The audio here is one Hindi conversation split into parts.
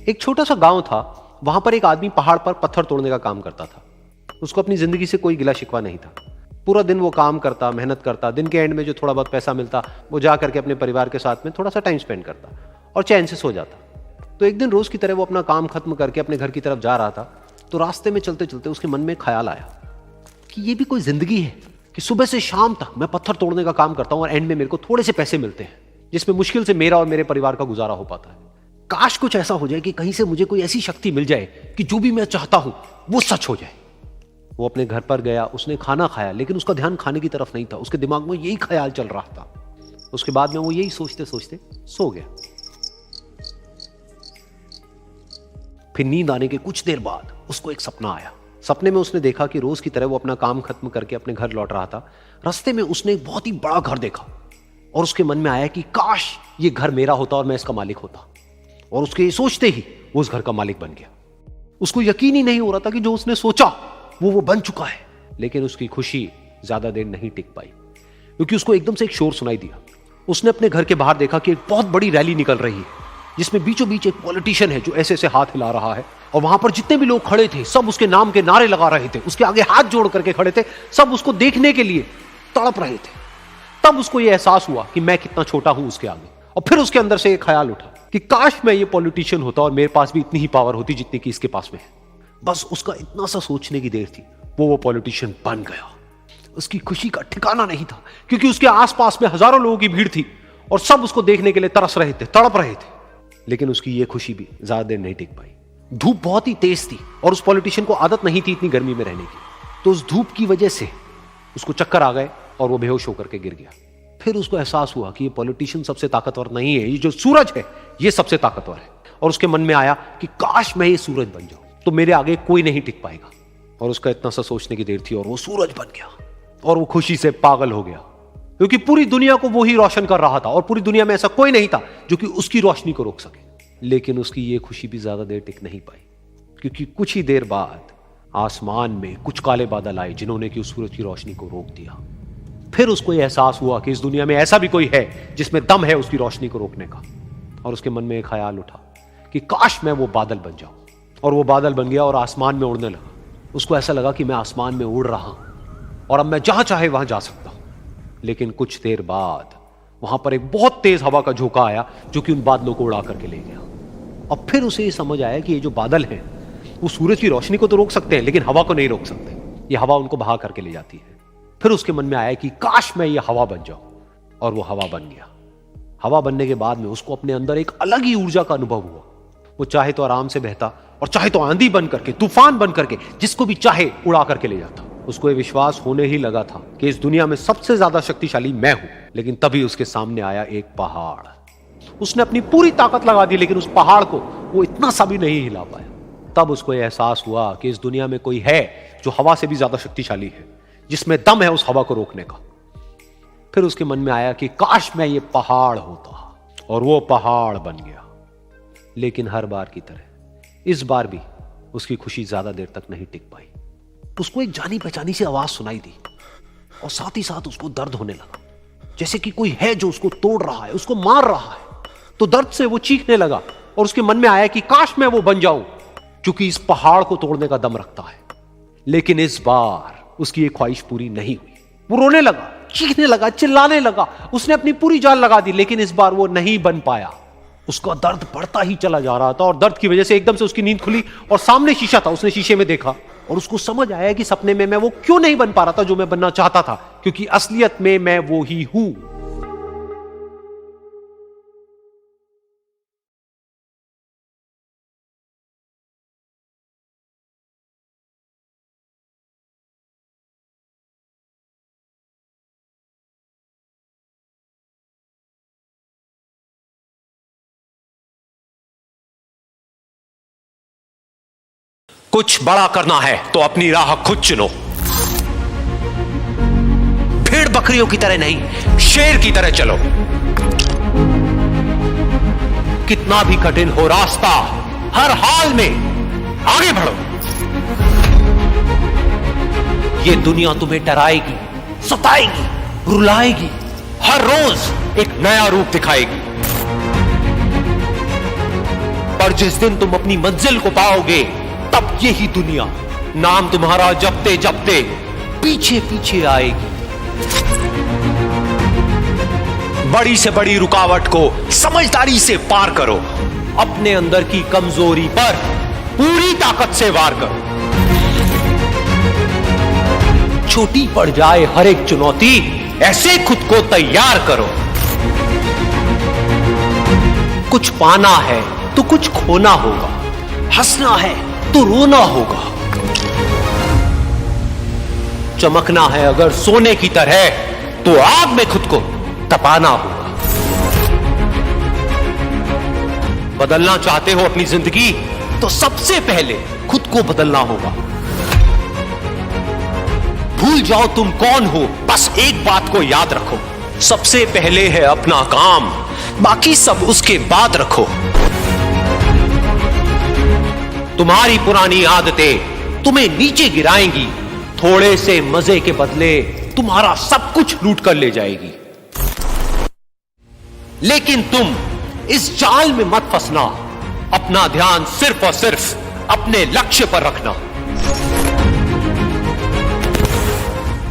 एक छोटा सा गांव था। वहां पर एक आदमी पहाड़ पर पत्थर तोड़ने का काम करता था। उसको अपनी जिंदगी से कोई गिला शिकवा नहीं था। पूरा दिन वो काम करता, मेहनत करता। दिन के एंड में जो थोड़ा बहुत पैसा मिलता वो जा करके अपने परिवार के साथ में थोड़ा सा टाइम स्पेंड करता और चैन से सो जाता। तो एक दिन रोज की तरह वो अपना काम खत्म करके अपने घर की तरफ जा रहा था। तो रास्ते में चलते चलते उसके मन में ख्याल आया कि ये भी कोई जिंदगी है कि सुबह से शाम तक मैं पत्थर तोड़ने का काम करता हूं और एंड में मेरे को थोड़े से पैसे मिलते हैं, जिसमें मुश्किल से मेरा और मेरे परिवार का गुजारा हो पाता है। काश कुछ ऐसा हो जाए कि कहीं से मुझे कोई ऐसी शक्ति मिल जाए कि जो भी मैं चाहता हूं वो सच हो जाए। वो अपने घर पर गया, उसने खाना खाया, लेकिन उसका ध्यान खाने की तरफ नहीं था। उसके दिमाग में यही ख्याल चल रहा था। उसके बाद में वो यही सोचते सोचते सो गया। फिर नींद आने के कुछ देर बाद उसको एक सपना आया। सपने में उसने देखा कि रोज की तरह वो अपना काम खत्म करके अपने घर लौट रहा था। रास्ते में उसने एक बहुत ही बड़ा घर देखा और उसके मन में आया कि काश ये घर मेरा होता और मैं इसका मालिक होता। और उसके ये सोचते ही वो उस घर का मालिक बन गया। उसको यकीन ही नहीं हो रहा था कि जो उसने सोचा वो बन चुका है। लेकिन उसकी खुशी ज्यादा देर नहीं टिक पाई, क्योंकि उसको एकदम से एक शोर सुनाई दिया। उसने अपने घर के बाहर देखा कि एक बहुत बड़ी रैली निकल रही है, जिसमें बीचों बीच एक पॉलिटिशियन है जो ऐसे ऐसे हाथ हिला रहा है। और वहां पर जितने भी लोग खड़े थे सब उसके नाम के नारे लगा रहे थे, उसके आगे हाथ जोड़ करके खड़े थे। सब उसको देखने के लिए तड़प रहे थे। तब उसको यह एहसास हुआ कि मैं कितना छोटा हूं उसके आगे। और फिर उसके अंदर से एक ख्याल उठा कि काश मैं ये पॉलिटिशियन होता और मेरे पास भी इतनी ही पावर होती जितनी कि इसके पास में है। बस उसका इतना सा सोचने की देर थी, वो पॉलिटिशियन बन गया। उसकी खुशी का ठिकाना नहीं था, क्योंकि उसके आसपास में हजारों लोगों की भीड़ थी और सब उसको देखने के लिए तरस रहे थे, तड़प रहे थे। लेकिन उसकी ये खुशी भी ज्यादा देर नहीं टिक पाई। धूप बहुत ही तेज थी और उस पॉलिटिशियन को आदत नहीं थी इतनी गर्मी में रहने की। तो उस धूप की वजह से उसको चक्कर आ गए और वो बेहोश होकर के गिर गया। फिर उसको एहसास हुआ कि ये पॉलिटिशियन सबसे ताकतवर नहीं है, ये जो सूरज है ये सबसे ताकतवर है। और उसके मन में आया कि काश मैं ये सूरज बन जाऊं तो मेरे आगे कोई नहीं टिक पाएगा। और उसका इतना सा सोचने की देर थी और वो सूरज बन गया। और वो खुशी से पागल हो गया, क्योंकि पूरी दुनिया को वो ही रोशन कर रहा था और पूरी दुनिया में ऐसा कोई नहीं था जो कि उसकी रोशनी को रोक सके। लेकिन उसकी ये खुशी भी ज्यादा देर टिक नहीं पाई, क्योंकि कुछ ही देर बाद आसमान में कुछ काले बादल आए जिन्होंने कि उस सूरज की रोशनी को रोक दिया। फिर उसको यह एहसास हुआ कि इस दुनिया में ऐसा भी कोई है जिसमें दम है उसकी रोशनी को रोकने का। और उसके मन में एक ख्याल उठा कि काश मैं वो बादल बन जाऊं। और वो बादल बन गया और आसमान में उड़ने लगा। उसको ऐसा लगा कि मैं आसमान में उड़ रहा हूं और अब मैं जहां चाहे वहां जा सकता हूं। लेकिन कुछ देर बाद वहां पर एक बहुत तेज हवा का झोंका आया जो कि उन बादलों को उड़ा करके ले गया। और फिर उसे ये समझ आया कि ये जो बादल हैं वो सूरज की रोशनी को तो रोक सकते हैं, लेकिन हवा को नहीं रोक सकते। ये हवा उनको बहा करके ले जाती है। फिर उसके मन में आया कि काश मैं ये हवा बन जाऊं। और वो हवा बन गया। हवा बनने के बाद में उसको अपने अंदर एक अलग ही ऊर्जा का अनुभव हुआ। वो चाहे तो आराम से बहता और चाहे तो आंधी बन करके, तूफान बन करके, जिसको भी चाहे उड़ा करके ले जाता। उसको ये विश्वास होने ही लगा था कि इस दुनिया में सबसे ज्यादा शक्तिशाली मैं हूं। लेकिन तभी उसके सामने आया एक पहाड़। उसने अपनी पूरी ताकत लगा दी, लेकिन उस पहाड़ को वो इतना सा भी नहीं हिला पाया। तब उसको यह एहसास हुआ कि इस दुनिया में कोई है जो हवा से भी ज्यादा शक्तिशाली है, जिसमें दम है उस हवा को रोकने का। फिर उसके मन में आया कि काश मैं ये पहाड़ होता। और वो पहाड़ बन गया। लेकिन हर बार की तरह इस बार भी उसकी खुशी ज्यादा देर तक नहीं टिक पाई। उसको एक जानी पहचानी सी आवाज सुनाई दी और साथ ही साथ उसको दर्द होने लगा, जैसे कि कोई है जो उसको तोड़ रहा है, उसको मार रहा है। तो दर्द से वो चीखने लगा और उसके मन में आया कि काश मैं वो बन जाऊं क्योंकि इस पहाड़ को तोड़ने का दम रखता है। लेकिन इस बार उसकी एक ख्वाहिश पूरी नहीं हुई। वो रोने लगा, चीखने लगा, चिल्लाने लगा। उसने अपनी पूरी जान लगा दी, लेकिन इस बार वो नहीं बन पाया। उसका दर्द बढ़ता ही चला जा रहा था और दर्द की वजह से एकदम से उसकी नींद खुली और सामने शीशा था। उसने शीशे में देखा और उसको समझ आया कि सपने में मैं वो क्यों नहीं बन पा रहा था जो मैं बनना चाहता था, क्योंकि असलियत में मैं वो ही हूं। कुछ बड़ा करना है तो अपनी राह खुद चुनो। भेड़ बकरियों की तरह नहीं, शेर की तरह चलो। कितना भी कठिन हो रास्ता, हर हाल में आगे बढ़ो। ये दुनिया तुम्हें डराएगी, सताएगी, रुलाएगी, हर रोज एक नया रूप दिखाएगी। पर जिस दिन तुम अपनी मंजिल को पाओगे, तब यही दुनिया नाम तुम्हारा जपते जपते पीछे पीछे आएगी। बड़ी से बड़ी रुकावट को समझदारी से पार करो। अपने अंदर की कमजोरी पर पूरी ताकत से वार करो। छोटी पड़ जाए हर एक चुनौती, ऐसे खुद को तैयार करो। कुछ पाना है तो कुछ खोना होगा, हंसना है तो रोना होगा, चमकना है अगर सोने की तरह तो आग में खुद को तपाना होगा। बदलना चाहते हो अपनी जिंदगी तो सबसे पहले खुद को बदलना होगा। भूल जाओ तुम कौन हो, बस एक बात को याद रखो, सबसे पहले है अपना काम, बाकी सब उसके बाद रखो। तुम्हारी पुरानी आदतें तुम्हें नीचे गिराएंगी, थोड़े से मजे के बदले तुम्हारा सब कुछ लूट कर ले जाएगी। लेकिन तुम इस जाल में मत फंसना, अपना ध्यान सिर्फ और सिर्फ अपने लक्ष्य पर रखना।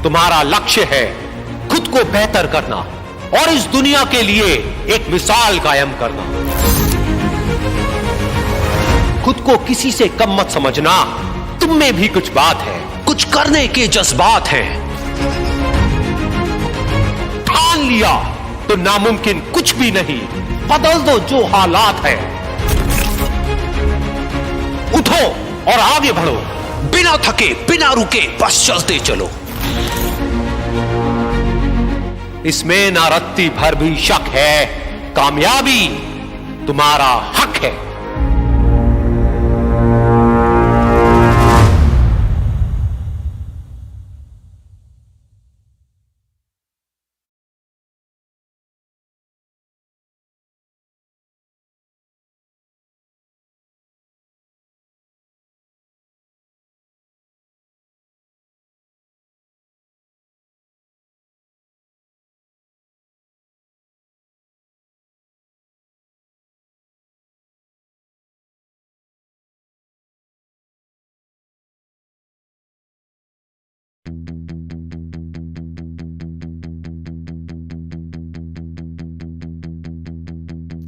तुम्हारा लक्ष्य है खुद को बेहतर करना और इस दुनिया के लिए एक मिसाल कायम करना। खुद को किसी से कम मत समझना, तुम में भी कुछ बात है, कुछ करने के जज्बात हैं। ठान लिया तो नामुमकिन कुछ भी नहीं, बदल दो जो हालात है। उठो और आगे बढ़ो, बिना थके बिना रुके बस चलते चलो। इसमें ना रत्ती भर भी शक है, कामयाबी तुम्हारा हक है।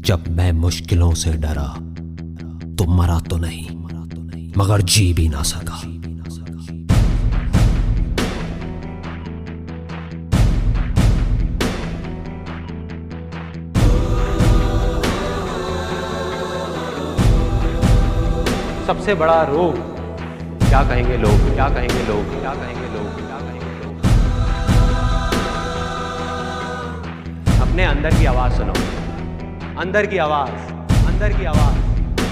जब मैं मुश्किलों से डरा तो मरा तो नहीं, मगर जी भी ना सका। सबसे बड़ा रोग, क्या कहेंगे लोग, क्या कहेंगे लोग, क्या कहेंगे लोग, क्या कहेंगे लोग। अपने अंदर की आवाज सुनो, अंदर की आवाज, अंदर की आवाज।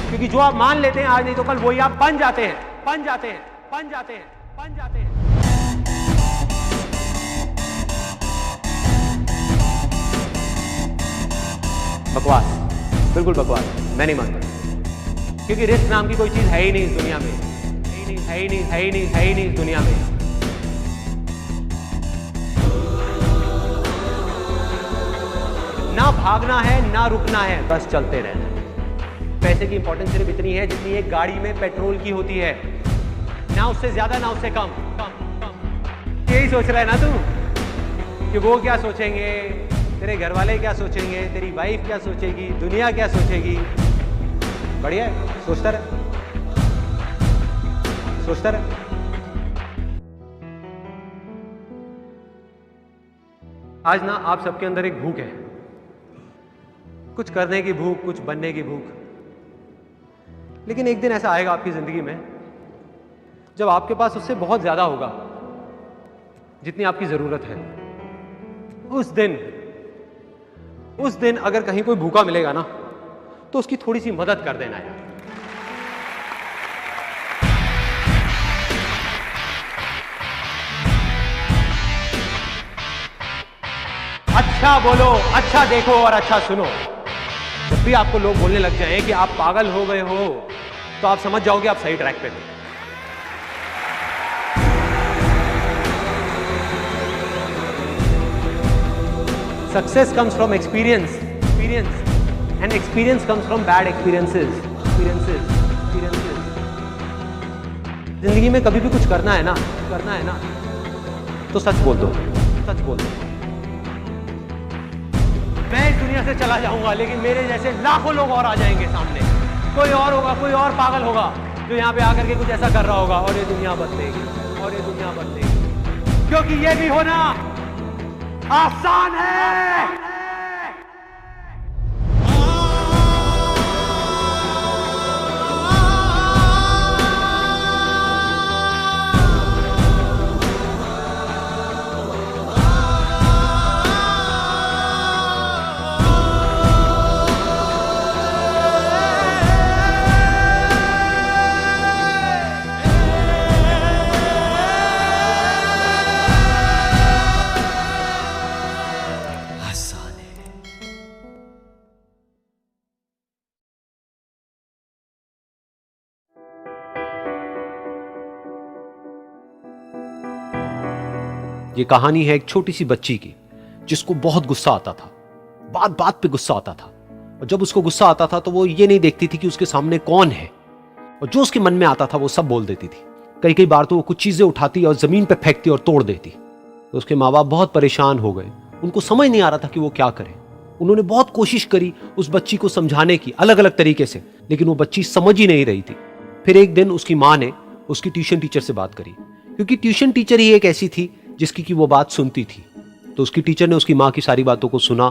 क्योंकि जो आप मान लेते हैं आज नहीं तो कल वही आप बन जाते हैं, बन जाते हैं, बन जाते हैं, बन जाते हैं। बकवास, बिल्कुल बकवास, मैं नहीं मानता। क्योंकि रिस्क नाम की कोई चीज है ही नहीं इस दुनिया में, है ही नहीं, है ही नहीं, है ही नहीं, है ही नहीं इस दुनिया में। ना भागना है ना रुकना है, बस चलते रहना है। पैसे की इंपॉर्टेंस सिर्फ इतनी है जितनी एक गाड़ी में पेट्रोल की होती है, ना उससे ज्यादा ना उससे कम, कम, कम। यही सोच रहा है ना तू कि वो क्या सोचेंगे, तेरे घर वाले क्या सोचेंगे, तेरी वाइफ क्या सोचेगी, दुनिया क्या सोचेगी। बढ़िया है, सोचता रहे, सोचता रहे। आज ना आप सबके अंदर एक भूख है, कुछ करने की भूख, कुछ बनने की भूख। लेकिन एक दिन ऐसा आएगा आपकी जिंदगी में जब आपके पास उससे बहुत ज्यादा होगा जितनी आपकी जरूरत है। उस दिन अगर कहीं कोई भूखा मिलेगा ना तो उसकी थोड़ी सी मदद कर देना यार। अच्छा बोलो, अच्छा देखो और अच्छा सुनो। जब भी आपको लोग बोलने लग जाएं कि आप पागल हो गए हो तो आप समझ जाओगे आप सही ट्रैक पे थे। Success comes from experience, and experience comes from bad experiences. जिंदगी में कभी भी कुछ करना है ना तो सच बोल दो। मैं इस दुनिया से चला जाऊंगा, लेकिन मेरे जैसे लाखों लोग और आ जाएंगे सामने। कोई और होगा, कोई और पागल होगा जो यहाँ पे आकर के कुछ ऐसा कर रहा होगा, और ये दुनिया बदलेगी, क्योंकि ये भी होना आसान है। ये कहानी है एक छोटी सी बच्ची की जिसको बहुत गुस्सा आता था, बात बात पे गुस्सा आता था। और जब उसको गुस्सा आता था तो वो ये नहीं देखती थी कि उसके सामने कौन है, और जो उसके मन में आता था वो सब बोल देती थी। कई कई बार तो वो कुछ चीजें उठाती और जमीन पे फेंकती और तोड़ देती। तो उसके माँ बाप बहुत परेशान हो गए, उनको समझ नहीं आ रहा था कि वो क्या करें। उन्होंने बहुत कोशिश करी उस बच्ची को समझाने की अलग अलग तरीके से, लेकिन वो बच्ची समझ ही नहीं रही थी। फिर एक दिन उसकी माँ ने उसकी ट्यूशन टीचर से बात करी, क्योंकि ट्यूशन टीचर ही एक ऐसी थी जिसकी कि वो बात सुनती थी। तो उसकी टीचर ने उसकी माँ की सारी बातों को सुना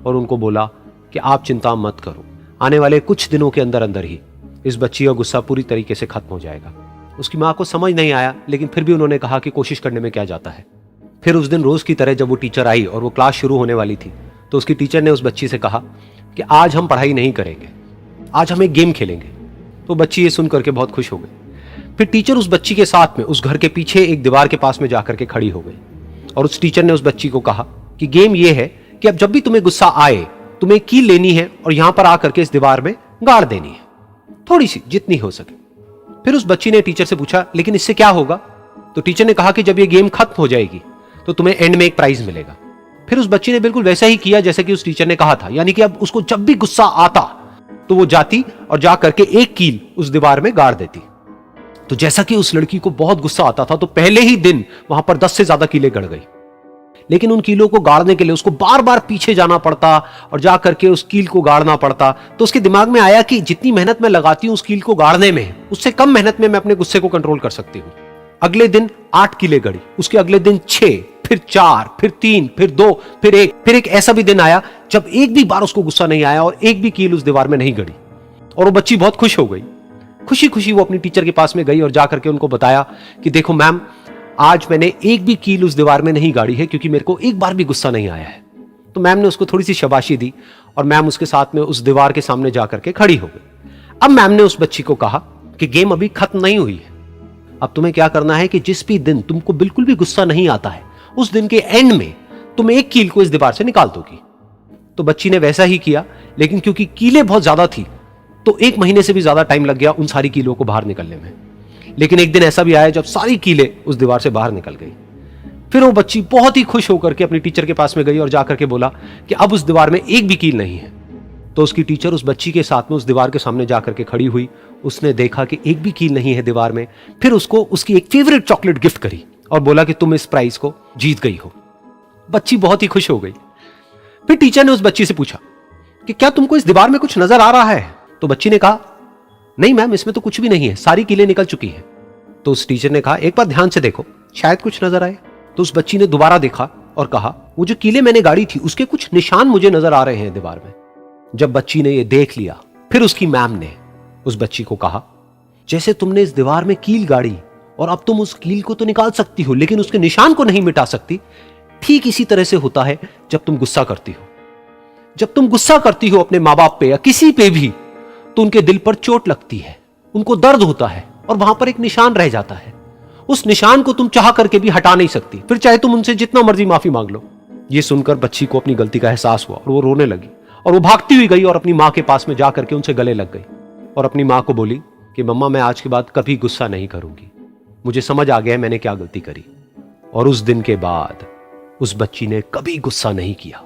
और उनको बोला कि आप चिंता मत करो, आने वाले कुछ दिनों के अंदर अंदर ही इस बच्ची का गुस्सा पूरी तरीके से खत्म हो जाएगा। उसकी माँ को समझ नहीं आया, लेकिन फिर भी उन्होंने कहा कि कोशिश करने में क्या जाता है। फिर उस दिन रोज की तरह जब वो टीचर आई और वो क्लास शुरू होने वाली थी, तो उसकी टीचर ने उस बच्ची से कहा कि आज हम पढ़ाई नहीं करेंगे, आज हम एक गेम खेलेंगे। तो बच्ची ये सुन करके बहुत खुश हो गई। फिर टीचर उस बच्ची के साथ में उस घर के पीछे एक दीवार के पास में जाकर के खड़ी हो गई, और उस टीचर ने उस बच्ची को कहा कि गेम ये है कि अब जब भी तुम्हें गुस्सा आए, तुम्हें कील लेनी है और यहां पर आकर के इस दीवार में गाड़ देनी है, थोड़ी सी, जितनी हो सके। फिर उस बच्ची ने टीचर से पूछा, लेकिन इससे क्या होगा? तो टीचर ने कहा कि जब ये गेम खत्म हो जाएगी तो तुम्हें एंड में एक प्राइज मिलेगा। फिर उस बच्ची ने बिल्कुल वैसा ही किया जैसे कि उस टीचर ने कहा था, यानी कि अब उसको जब भी गुस्सा आता तो वो जाती और जा करके एक कील उस दीवार में गाड़ देती। तो जैसा कि उस लड़की को बहुत गुस्सा आता था, तो पहले ही दिन वहां पर 10 से ज्यादा कीलें गड़ गई। लेकिन उन कीलों को गाड़ने के लिए उसको बार बार पीछे जाना पड़ता और जा करके उस कील को गाड़ना पड़ता। तो उसके दिमाग में आया कि जितनी मेहनत मैं लगाती हूं उस कील को गाड़ने में, उससे कम मेहनत में मैं अपने गुस्से को कंट्रोल कर सकती हूं। अगले दिन 8 कीलें गड़ी, उसके अगले दिन 6, फिर 4, फिर 3, फिर 2, फिर 1। फिर एक ऐसा भी दिन आया जब एक भी बार उसको गुस्सा नहीं आया और एक भी कील उस दीवार में नहीं गड़ी, और वो बच्ची बहुत खुश हो गई। खुशी खुशी वो अपनी टीचर के पास में गई और जाकर के उनको बताया कि देखो मैम, आज मैंने एक भी कील उस दीवार में नहीं गाड़ी है, क्योंकि मेरे को एक बार भी गुस्सा नहीं आया है। तो मैम ने उसको थोड़ी सी शाबाशी दी और मैम उसके साथ में उस दीवार के सामने जाकर के खड़ी हो गई। अब मैम ने उस बच्ची को कहा कि गेम अभी खत्म नहीं हुई है, अब तुम्हें क्या करना है कि जिस भी दिन तुमको बिल्कुल भी गुस्सा नहीं आता है, उस दिन के एंड में तुम एक कील को इस दीवार से निकाल दोगी। तो बच्ची ने वैसा ही किया, लेकिन क्योंकि कीलें बहुत ज्यादा थी तो 1 महीने से भी ज्यादा टाइम लग गया उन सारी कीलों को बाहर निकलने में। लेकिन एक दिन ऐसा भी आया जब सारी कीलें उस दीवार से बाहर निकल गई। फिर वो बच्ची बहुत ही खुश होकर के अपनी टीचर के पास में गई और जाकर के बोला कि अब उस दीवार में एक भी कील नहीं है। तो उसकी टीचर उस बच्ची के साथ में उस दीवार के सामने जाकर के खड़ी हुई। उसने देखा कि एक भी कील नहीं है दीवार में। फिर उसको उसकी एक फेवरेट चॉकलेट गिफ्ट करी और बोला कि तुम इस प्राइज को जीत गई हो। बच्ची बहुत ही खुश हो गई। फिर टीचर ने उस बच्ची से पूछा कि क्या तुमको इस दीवार में कुछ नजर आ रहा है? तो बच्ची ने कहा, नहीं मैम, इसमें तो कुछ भी नहीं है, सारी कीलें निकल चुकी हैं। तो उस टीचर ने कहा, एक बार ध्यान से देखो, शायद कुछ नजर आए। तो उस बच्ची ने दोबारा देखा और कहा, वो जो कीलें मैंने गाड़ी थी उसके कुछ निशान मुझे नजर आ रहे हैं दीवार में। जब बच्ची ने ये देख लिया, फिर उसकी मैम ने उस बच्ची को कहा, जैसे तुमने इस दीवार में कील गाड़ी और अब तुम उस कील को तो निकाल सकती हो लेकिन उसके निशान को नहीं मिटा सकती, ठीक इसी तरह से होता है जब तुम गुस्सा करती हो। जब तुम गुस्सा करती हो अपने माँ बाप पे या किसी पे भी, तो उनके दिल पर चोट लगती है, उनको दर्द होता है और वहां पर एक निशान रह जाता है। उस निशान को तुम चाह करके भी हटा नहीं सकती, फिर चाहे तुम उनसे जितना मर्जी माफी मांग लो। ये सुनकर बच्ची को अपनी गलती का एहसास हुआ और वो रोने लगी और वो भागती हुई गई और अपनी माँ के पास में जा करके उनसे गले लग गई और अपनी माँ को बोली कि मम्मा, मैं आज के बाद कभी गुस्सा नहीं करूंगी, मुझे समझ आ गया है मैंने क्या गलती करी। और उस दिन के बाद उस बच्ची ने कभी गुस्सा नहीं किया।